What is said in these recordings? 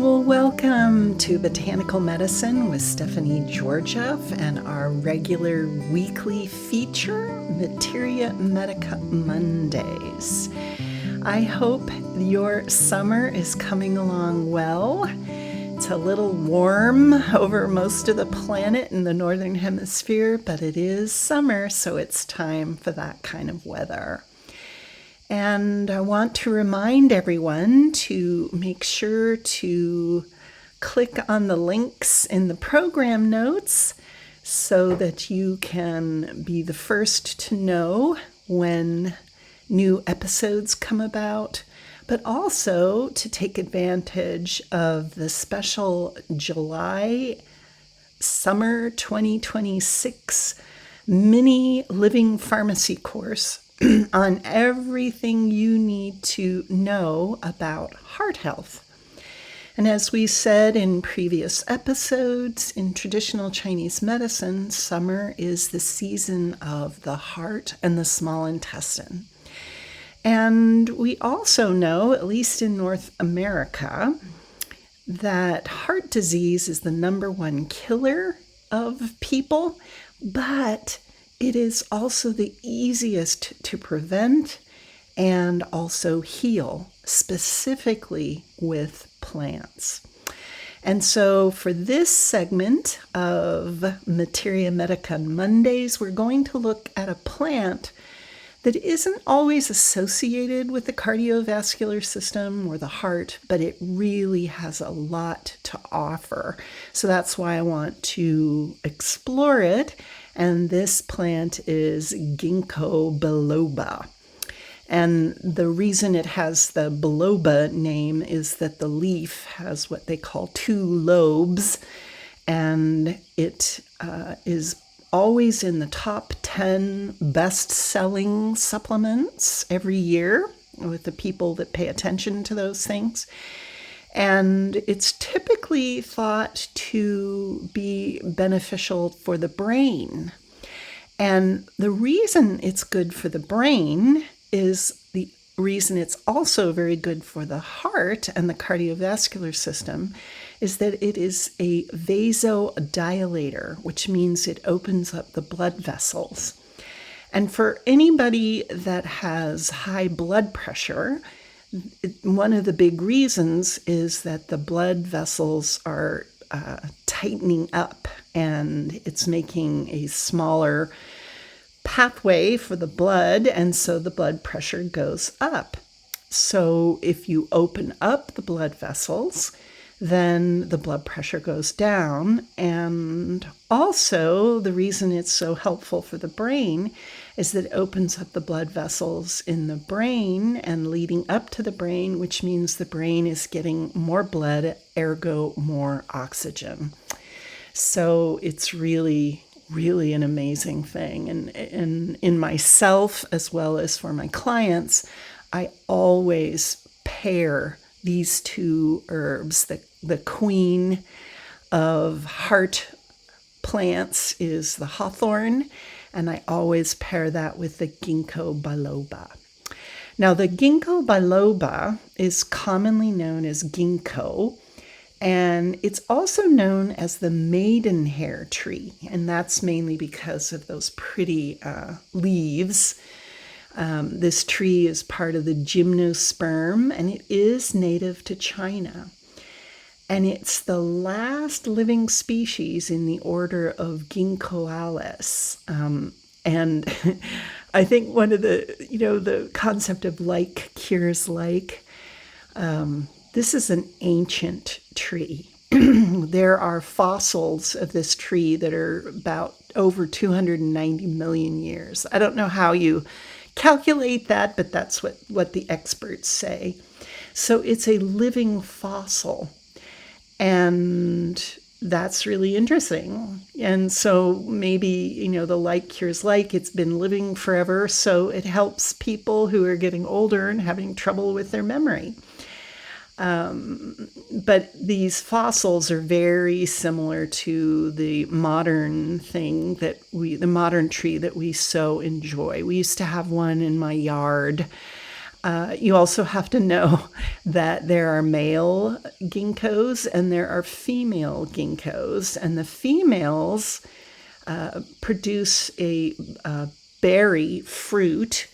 Well, welcome to Botanical Medicine with Stephanie Georgieff and our regular weekly feature, Materia Medica Mondays. I hope your summer is coming along well. It's a little warm over most of the planet in the northern hemisphere, but it is summer, so it's time for that kind of weather. And I want to remind everyone to make sure to click on the links in the program notes so that you can be the first to know when new episodes come about, but also to take advantage of the special July Summer 2026 mini living pharmacy course on everything you need to know about heart health. And as we said in previous episodes, in traditional Chinese medicine, summer is the season of the heart and the small intestine. And we also know, at least in North America, that heart disease is the number one killer of people, but it is also the easiest to prevent and also heal, specifically with plants. And so for this segment of Materia Medica Mondays, we're going to look at a plant that isn't always associated with the cardiovascular system or the heart, but it really has a lot to offer. So that's why I want to explore it. And this plant is Ginkgo biloba. And the reason it has the biloba name is that the leaf has what they call two lobes, and it is always in the top 10 best-selling supplements every year with the people that pay attention to those things. And it's typically thought to be beneficial for the brain. And the reason it's good for the brain is the reason it's also very good for the heart and the cardiovascular system is that it is a vasodilator, which means it opens up the blood vessels. And for anybody that has high blood pressure, one of the big reasons is that the blood vessels are tightening up, and it's making a smaller pathway for the blood, and so the blood pressure goes up. So if you open up the blood vessels, then the blood pressure goes down. And also the reason it's so helpful for the brain is that it opens up the blood vessels in the brain and leading up to the brain, which means the brain is getting more blood, ergo more oxygen. So it's really an amazing thing. And in myself, as well as for my clients, I always pair these two herbs. The queen of heart plants is the hawthorn, and I always pair that with the Ginkgo biloba. Now, the Ginkgo biloba is commonly known as Gingko, and it's also known as the maidenhair tree, and that's mainly because of those pretty leaves. This tree is part of the gymnosperm, and it is native to China. And it's the last living species in the order of Ginkgoalis. And I think one of the concept of like cures like, this is an ancient tree. There are fossils of this tree that are about over 290 million years. I don't know how you calculate that, but that's what the experts say. So it's a living fossil. And that's really interesting. And so maybe, the like cures like, it's been living forever, so it helps people who are getting older and having trouble with their memory. But these fossils are very similar to the modern thing the modern tree that we so enjoy. We used to have one in my yard You also have to know that there are male ginkgos and there are female ginkgos, and the females produce a berry fruit,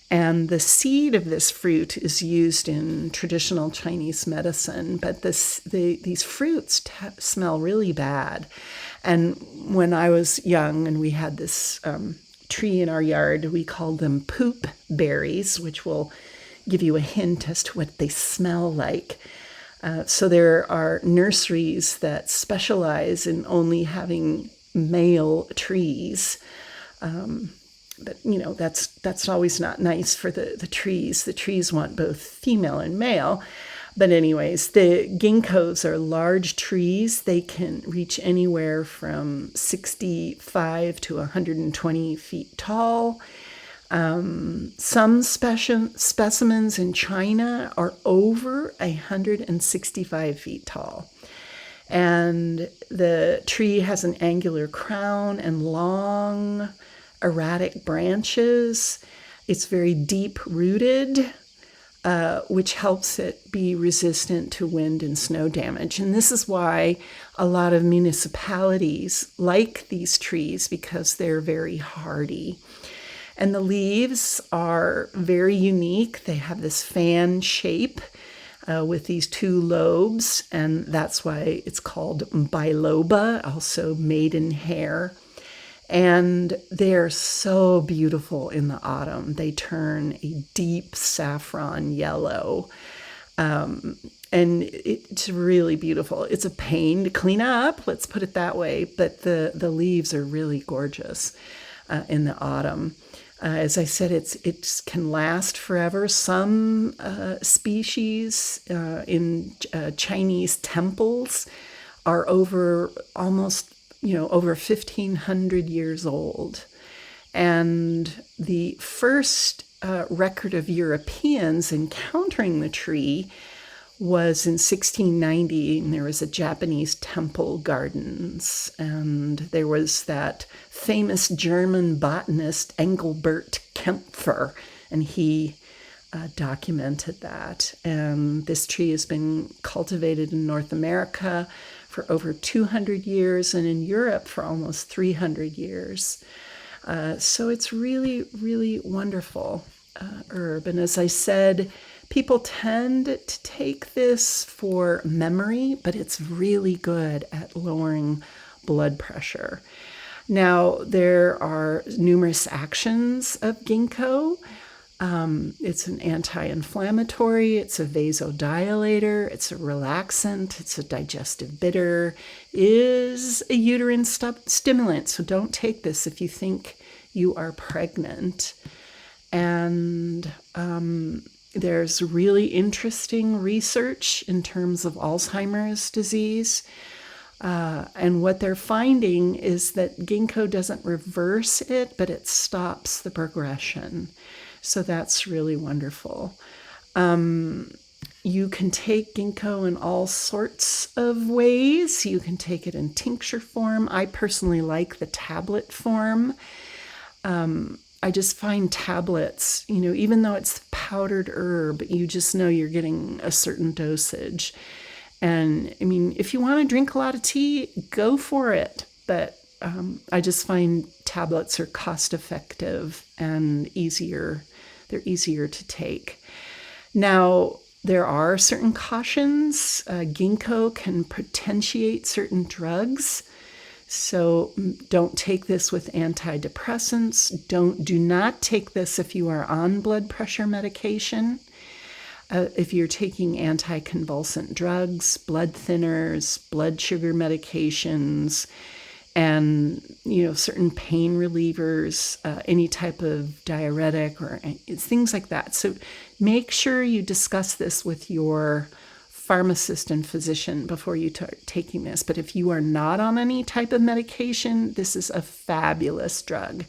and the seed of this fruit is used in traditional Chinese medicine. But these fruits smell really bad. And when I was young and we had this tree in our yard, we called them poop berries, which will give you a hint as to what they smell like. So there are nurseries that specialize in only having male trees. But, that's always not nice for the trees. The trees want both female and male. But anyways, the ginkgos are large trees. They can reach anywhere from 65 to 120 feet tall. Some specimens in China are over 165 feet tall. And the tree has an angular crown and long, erratic branches. It's very deep-rooted, which helps it be resistant to wind and snow damage. And this is why a lot of municipalities like these trees, because they're very hardy. And the leaves are very unique. They have this fan shape with these two lobes, and that's why it's called biloba, also maidenhair. And they're so beautiful in the autumn. They turn a deep saffron yellow. And it's really beautiful. It's a pain to clean up, let's put it that way, but the leaves are really gorgeous in the autumn. As I said, it can last forever. Some species in Chinese temples are over 1,500 years old. And the first record of Europeans encountering the tree was in 1690, and there was a Japanese temple gardens, and there was that famous German botanist Engelbert Kempfer, and he documented that. And this tree has been cultivated in North America for over 200 years and in Europe for almost 300 years. So it's really, really wonderful herb. And as I said, people tend to take this for memory, but it's really good at lowering blood pressure. Now, there are numerous actions of Ginkgo. It's an anti-inflammatory, it's a vasodilator, it's a relaxant, it's a digestive bitter, is a uterine stimulant. So don't take this if you think you are pregnant. And there's really interesting research in terms of Alzheimer's disease. And what they're finding is that Ginkgo doesn't reverse it, but it stops the progression. So that's really wonderful. You can take Ginkgo in all sorts of ways. You can take it in tincture form. I personally like the tablet form. I just find tablets, even though it's powdered herb, you just know you're getting a certain dosage. And I mean, if you want to drink a lot of tea, go for it. But I just find tablets are cost effective and easier. They're easier to take. Now, there are certain cautions. Ginkgo can potentiate certain drugs. So don't take this with antidepressants. Do not take this if you are on blood pressure medication. If you're taking anticonvulsant drugs, blood thinners, blood sugar medications, and certain pain relievers, any type of diuretic or things like that. So make sure you discuss this with your pharmacist and physician before you start taking this. But if you are not on any type of medication, this is a fabulous drug.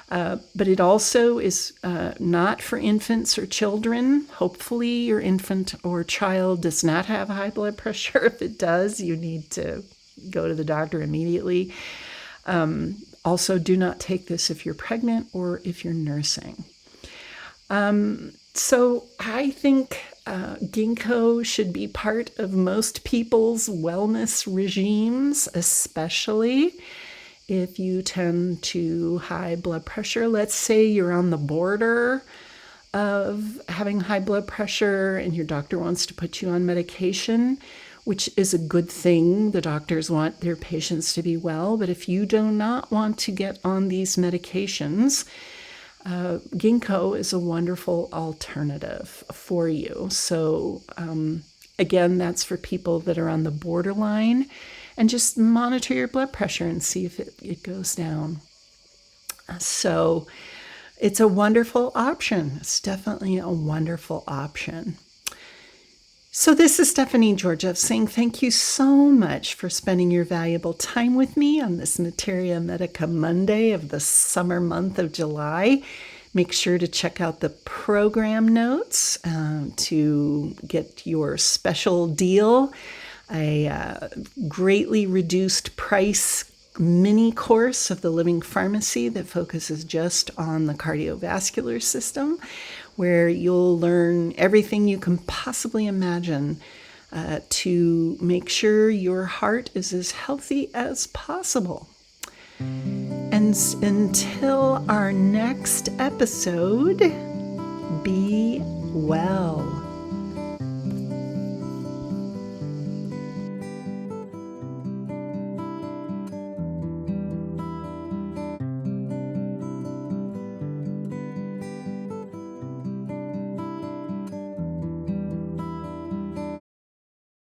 But it also is not for infants or children. Hopefully your infant or child does not have high blood pressure. If it does, you need to go to the doctor immediately. Also, do not take this if you're pregnant or if you're nursing. So I think Ginkgo should be part of most people's wellness regimes, especially if you tend to high blood pressure. Let's say you're on the border of having high blood pressure and your doctor wants to put you on medication, which is a good thing. The doctors want their patients to be well. But if you do not want to get on these medications, Ginkgo is a wonderful alternative for you. So again, that's for people that are on the borderline, and just monitor your blood pressure and see if it goes down. So it's a wonderful option. It's definitely a wonderful option. So this is Stephanie Georgieff saying thank you so much for spending your valuable time with me on this Materia Medica Monday of the summer month of July. Make sure to check out the program notes to get your special deal, a greatly reduced price mini course of the Living Pharmacy that focuses just on the cardiovascular system, where you'll learn everything you can possibly imagine to make sure your heart is as healthy as possible. And until our next episode, be well.